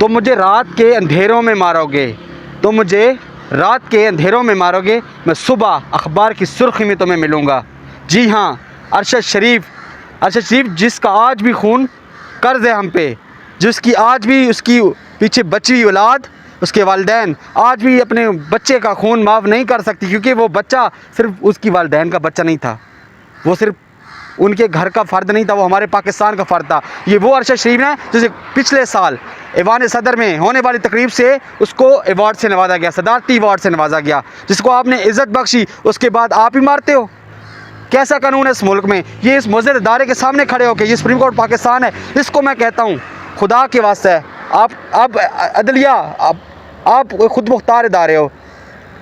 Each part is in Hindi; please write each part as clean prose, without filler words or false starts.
तुम मुझे रात के अंधेरों में मारोगे, तुम मुझे रात के अंधेरों में मारोगे, मैं सुबह अखबार की सुर्खी में तुम्हें मिलूँगा। जी हाँ, अरशद शरीफ जिसका आज भी खून कर्ज है हम पे, जिसकी आज भी उसकी पीछे बची हुई औलाद, उसके वालिदैन आज भी अपने बच्चे का खून माफ़ नहीं कर सकती, क्योंकि वो बच्चा सिर्फ उसकी वालिदैन का बच्चा नहीं था, वो सिर्फ उनके घर का फ़र्द नहीं था, वो हमारे पाकिस्तान का फ़र्द था। ये वो अरशद शरीफ है जिसे पिछले साल ऐवान सदर में होने वाली तकरीब से उसको अवार्ड से नवाजा गया, सदारती अवार्ड से नवाजा गया, जिसको आपने इज़्ज़त बख्शी, उसके बाद आप ही मारते हो। कैसा कानून है इस मुल्क में? ये इस मुज़र इदारे के सामने खड़े होकर, ये सुप्रीम कोर्ट पाकिस्तान है, इसको मैं कहता हूँ खुदा के वास्ते है, आप अदलिया, आप खुद मुख्तार इदारे हो।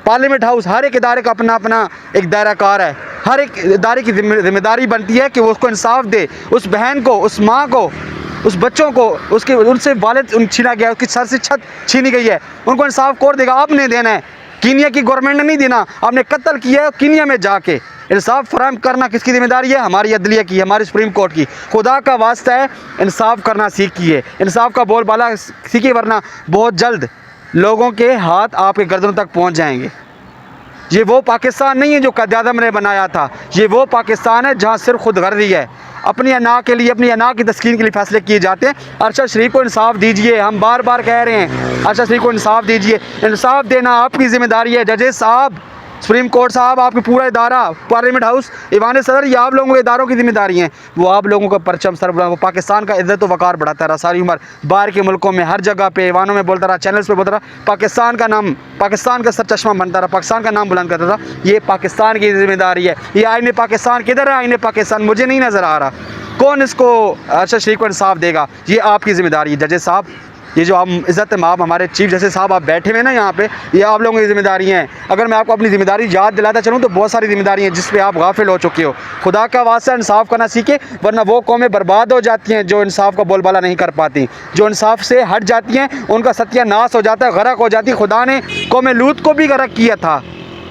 पार्लियामेंट हाउस, हर एक इदारे का अपना अपना एक दायरा कार है, हर एक इदारे की जिम्मेदारी बनती है कि वो उसको इंसाफ दे, उस बहन को, उस माँ को, उस बच्चों को, उसके उनसे वालिद छीना गया, उसकी सर से छत छीनी गई है, उनको इंसाफ कौन देगा? आपने देना है, कीनिया की गवर्नमेंट ने नहीं देना। आपने कत्ल किया है कीनिया में जाके, इंसाफ फराहम करना किसकी जिम्मेदारी है? हमारी अदलिया की, हमारी सुप्रीम कोर्ट की। खुदा का वास्ता है, इंसाफ करना सीखिए, इंसाफ का बोलबाला सीखिए, वरना बहुत जल्द लोगों के हाथ आपके गर्दनों तक पहुंच जाएंगे। ये वो पाकिस्तान नहीं है जो क़यादत ने बनाया था, ये वो पाकिस्तान है जहां सिर्फ खुदगर्जी है, अपनी अना के लिए, अपनी अना की तस्कीन के लिए फैसले किए जाते हैं। अरशद शरीफ को इंसाफ दीजिए, हम बार बार कह रहे हैं, अरशद शरीफ को इंसाफ दीजिए। इंसाफ देना आपकी ज़िम्मेदारी है। जजेस साहब, सुप्रीम कोर्ट साहब, आपके पूरा इदारा, पार्लियामेंट हाउस, ऐवान सदर, ये आप लोगों के इदारों की जिम्मेदारी है। वो आप लोगों का परचम सर, वो पाकिस्तान का इज़्ज़त व वक़ार बढ़ाता रहा सारी उम्र, बाहर के मुल्कों में हर जगह पे ऐवानों में बोलता रहा, चैनल्स पे बोलता रहा, पाकिस्तान का नाम, पाकिस्तान का सर चश्मा बनता रहा, पाकिस्तान का नाम बुलंद करता था। ये पाकिस्तान की जिम्मेदारी है। ये आईने पाकिस्तान किधर है? आईने पाकिस्तान मुझे नहीं नज़र आ रहा। कौन इसको, अरशद शरीफ को इंसाफ देगा? ये आपकी ज़िम्मेदारी है। जजेस साहब, ये जो हम इज़्ज़त माब हमारे चीफ जस्टिस साहब आप बैठे हुए ना यहाँ पे, ये आप लोगों की ज़िम्मेदारी हैं। अगर मैं आपको अपनी ज़िम्मेदारी याद दिलाता चलूँ तो बहुत सारी ज़िम्मेदारी हैं जिस पे आप गाफिल हो चुके हो। खुदा का वास्ता इंसाफ करना सीखे, वरना वो कौमें बर्बाद हो जाती हैं जो इंसाफ का बोलबाला नहीं कर पाती, जो इंसाफ से हट जाती हैं, उनका सत्यानाश हो जाता है, गरक हो जाती है। खुदा ने कौम लूत को भी गरक किया था,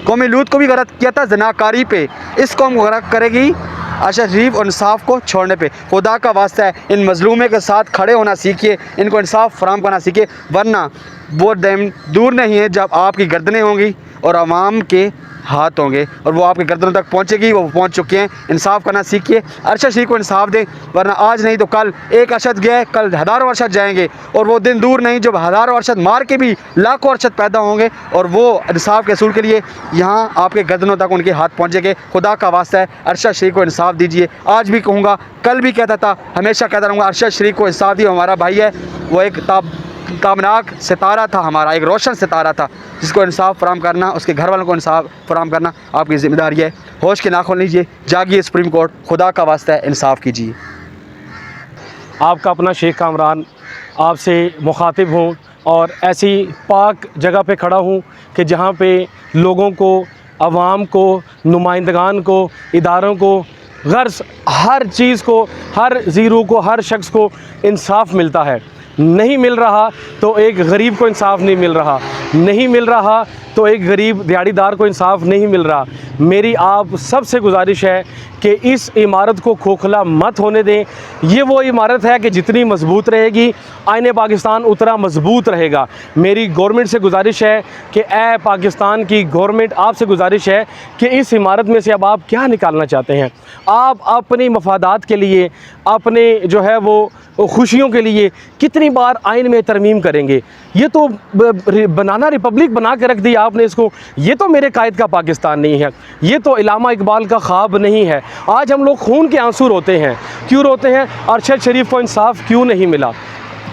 कौम लूत को भी गरक किया था ज़नाकारी पे। इस कौम को गरक करेगी अरशद शरीफ और इंसाफ को छोड़ने पे। खुदा का वास्ता है, इन मजलूमे के साथ खड़े होना सीखिए, इनको इंसाफ फराहम करना सीखिए, वरना वो टाइम दूर नहीं है जब आपकी गर्दनें होंगी और आवाम के हाथ होंगे और वो आपके गर्दनों तक पहुँचेगी। वो पहुँच चुके हैं। इंसाफ करना सीखिए, अरशद शरीफ को इंसाफ दें, वरना आज नहीं तो कल एक अरशद गए, कल हज़ारों अरशद जाएंगे, और वो दिन दूर नहीं जब हज़ारों अरशद मार के भी लाखों अरशद पैदा होंगे और वो इंसाफ के असूल के लिए यहाँ आपके गर्दनों तक उनके हाथ पहुँचेंगे। खुदा का वास्ता है, अरशद शरीफ को इंसाफ दीजिए। आज भी कहूँगा, कल भी कहता था, हमेशा कहता रहूँगा, अरशद शरीफ को इंसाफ दिए। हमारा भाई है, वो एक ताबनाक सितारा था, हमारा एक रोशन सितारा था, जिसको इंसाफ फराहम करना, उसके घर वालों को इंसाफ फराहम करना आपकी ज़िम्मेदारी है। होश के नाखून लीजिए, जागिए सुप्रीम कोर्ट, खुदा का वास्ता है, इंसाफ कीजिए। आपका अपना शेख कामरान आपसे मुखातिब हूँ और ऐसी पाक जगह पे खड़ा हूँ कि जहाँ पे लोगों को, अवाम को, नुमाइंदगान को, इदारों को, गर्ज हर चीज़ को, हर ज़ीरो को, हर शख्स को इंसाफ मिलता है। नहीं मिल रहा तो एक गरीब को इंसाफ नहीं मिल रहा, नहीं मिल रहा तो एक गरीब दिहाड़ीदार को इंसाफ नहीं मिल रहा। मेरी आप सबसे गुजारिश है कि इस इमारत को खोखला मत होने दें। ये वो इमारत है कि जितनी मजबूत रहेगी, आईने पाकिस्तान उतना मजबूत रहेगा। मेरी गवर्नमेंट से गुजारिश है कि ए पाकिस्तान की गवर्नमेंट, आपसे गुजारिश है कि इस इमारत में से अब आप क्या निकालना चाहते हैं? आप अपनी मफादात के लिए, अपने जो है वो खुशियों के लिए कितनी बार आइन में तरमीम करेंगे? ये तो बनाना रिपब्लिक बना के रख दिया आपने इसको। ये तो मेरे कायद का पाकिस्तान नहीं है, ये तो इलामा इकबाल का ख्वाब नहीं है। आज हम लोग खून के आंसू रोते हैं। क्यों रोते हैं? अरशद शरीफ को इंसाफ क्यों नहीं मिला?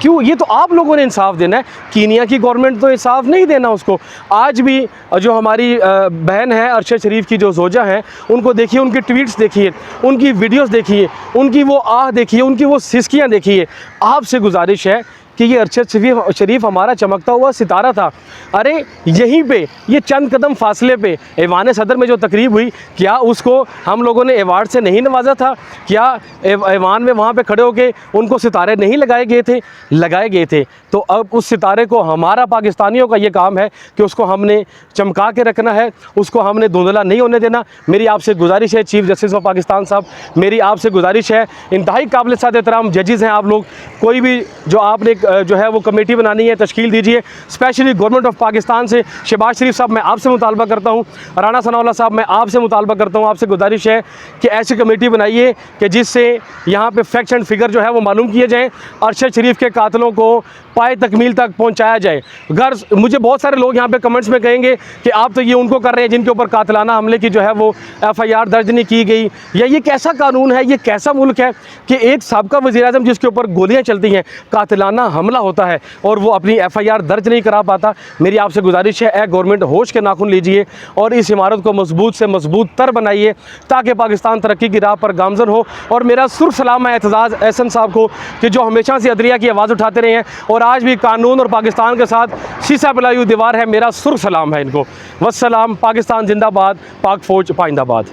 क्यों? ये तो आप लोगों ने इंसाफ देना है, कीनिया की गवर्नमेंट तो इंसाफ नहीं देना उसको। आज भी जो हमारी बहन है अरशद शरीफ की, जो जोजा हैं, उनको देखिए, उनकी ट्वीट्स देखिए, उनकी वीडियोस देखिए, उनकी वो आह देखिए, उनकी वो सिसकियाँ देखिए। आपसे गुजारिश है कि ये अरशद शरीफ हमारा चमकता हुआ सितारा था। अरे यहीं पे, ये चंद कदम फासले पे ऐवान सदर में जो तकरीब हुई, क्या उसको हम लोगों ने अवार्ड से नहीं नवाजा था? क्या ऐवान में वहाँ पे खड़े होके उनको सितारे नहीं लगाए गए थे? लगाए गए थे। तो अब उस सितारे को, हमारा पाकिस्तानियों का ये काम है कि उसको हमने चमका के रखना है, उसको हमने धुंधला नहीं होने देना। मेरी आपसे गुजारिश है चीफ जस्टिस ऑफ पाकिस्तान साहब, मेरी आपसे गुजारिश है, इंतहाई काबिल साद एहतराम जजेस हैं आप लोग, कोई भी जो आपने जो है वो कमेटी बनानी है, तश्कील दीजिए। स्पेशली गवर्नमेंट ऑफ पाकिस्तान से शहबाज शरीफ साहब, मैं आपसे मुतालबा करता हूँ, राना सनाउल्लाह साहब मैं आपसे मुतालबा करता हूँ, आपसे गुजारिश है कि ऐसी कमेटी बनाइए कि जिससे यहाँ पे फैक्ट्स एंड फिगर जो है वो मालूम किए जाएँ, अरशद शरीफ के कातलों को पाए तकमील तक पहुँचाया जाए। घर मुझे बहुत सारे लोग यहाँ पे कमेंट्स में कहेंगे कि आप तो ये उनको कर रहे हैं जिनके ऊपर कातलाना हमले की जो है वो FIR दर्ज नहीं की गई, या ये कैसा कानून है, ये कैसा मुल्क है कि एक साबका वज़ीर-ए-आज़म जिसके ऊपर गोलियाँ चलती हैं, कातलाना हमला होता है और वो अपनी FIR दर्ज नहीं करा पाता। मेरी आपसे गुजारिश है, गवर्नमेंट होश के नाखून लीजिए और इस इमारत को मजबूत से मजबूत तर बनाइए ताकि पाकिस्तान तरक्की की राह पर गामजन हो। और मेरा सुर्ख सलाम है एतजाज़ एहसन साहब को कि जो हमेशा से अदलिया की आवाज़ उठाते रहे हैं और आज भी कानून और पाकिस्तान के साथ शीशा पिलाई हुई दीवार है। मेरा सुर्ख सलाम है इनको। वस्सलाम। पाकिस्तान जिंदाबाद, पाक फ़ौज पाइंदाबाद।